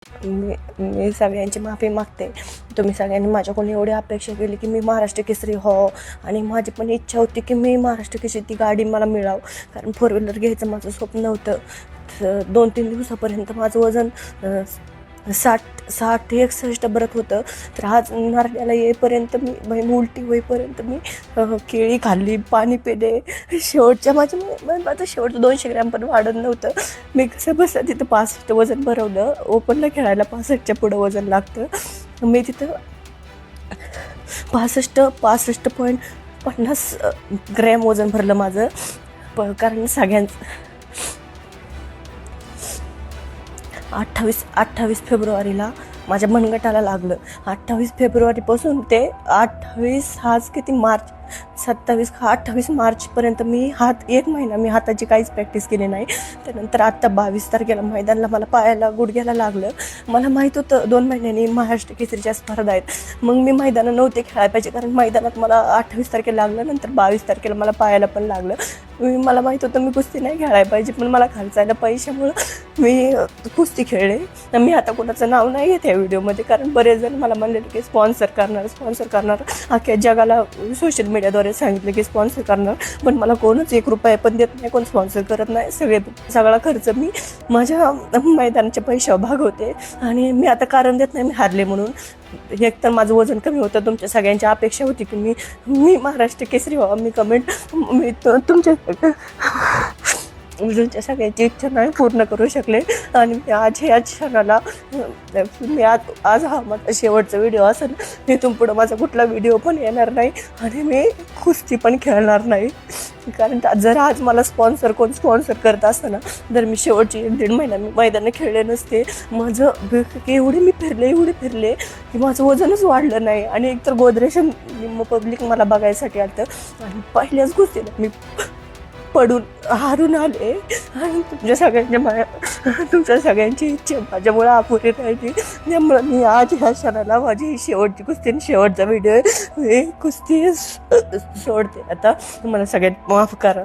मी मी सगळ्यांची माफी मागते. तुम्ही सगळ्यांनी माझ्याकडून एवढी अपेक्षा केली की मी महाराष्ट्र केसरी हो, आणि माझी पण इच्छा होती की मी महाराष्ट्र केसरी ती गाडी मला मिळावं. कारण फोर व्हीलर घ्यायचं माझं स्वप्न होतं. 2-3 दिवसापर्यंत माझं वजन 60-61 भरत होतं. तर आज नारळाला येईपर्यंत मी उलटी होईपर्यंत मी केळी खाल्ली, पाणी पिले. शेवटच्या माझं शेवटचं 200 ग्रॅम पण वाढत नव्हतं. मी कसं बसलं तिथं 65 वजन भरवलं. ओपनला खेळायला 65च्या पुढं वजन लागतं. मी तिथं 65.50 ग्रॅम वजन भरलं माझं. कारण सगळ्यांचं 28 फेब्रुवारीला माझ्या मनगटाला लागलं. 28 फेब्रुवारीपासून ते 28 आज किती मार्च 28 मार्चपर्यंत मी एक महिना मी हाताची काहीच प्रॅक्टिस केली नाही. त्यानंतर आत्ता 22 तारखेला मैदानाला मला पायाला गुडघ्याला लागलं. मला माहीत होतं 2 महिन्यांनी महाराष्ट्र केसरीच्या स्पर्धा आहेत. मग मी मैदानात नव्हते खेळायला पाहिजे, कारण मैदानात मला 28 तारखेला लागलं. नंतर 22 तारखेला मला पायाला पण लागलं. मला माहीत होतं मी कुस्ती नाही खेळायला पाहिजे, पण मला खर्चायला पैशामुळं मी कुस्ती खेळले. मी आता कोणाचं नाव नाही घेत या व्हिडिओमध्ये, कारण बरेच जण मला म्हणले की स्पॉन्सर करणार अख्ख्या जगाला सोशल मीडियाद्वारे सांगितलं की स्पॉन्सर करणार, पण मला कोणच 1 रुपया पण देत नाही, कोण स्पॉन्सर करत नाही. सगळा खर्च मी माझ्या मैदानाच्या पैशावर भागवते. आणि मी आता कारण देत नाही मी हारले म्हणून. एक तर माझं वजन कमी होतं. तुमच्या सगळ्यांची अपेक्षा होती की मी महाराष्ट्र केसरी व्हावं. मी तुमच्या सगळ्यांची इच्छा नाही पूर्ण करू शकले. आणि मी आज ह्या क्षणाला मी आज हा माझा शेवटचा व्हिडिओ असेल. इथून पुढं माझा कुठला व्हिडिओ पण येणार नाही आणि मी कुस्ती पण खेळणार नाही. कारण जर आज मला कोण स्पॉन्सर करत असताना जर मी शेवटची 1-1.5 महिना मी मैदानं खेळले नसते. माझं एवढे मी फिरले की माझं वजनच वाढलं नाही. आणि एकतर गोदरेज पब्लिक मला बघायसाठी आलं. आणि पहिल्याच गोष्टीला मी हारून आले. आणि तुमच्या सगळ्यांची इच्छा माझ्यामुळे अपुरी राहिली. त्यामुळे मी आज ह्या क्षणाला माझी शेवटची कुस्ती आणि शेवटचा व्हिडिओ हे कुस्ती सोडते. आता मला सगळ्यात माफ करा.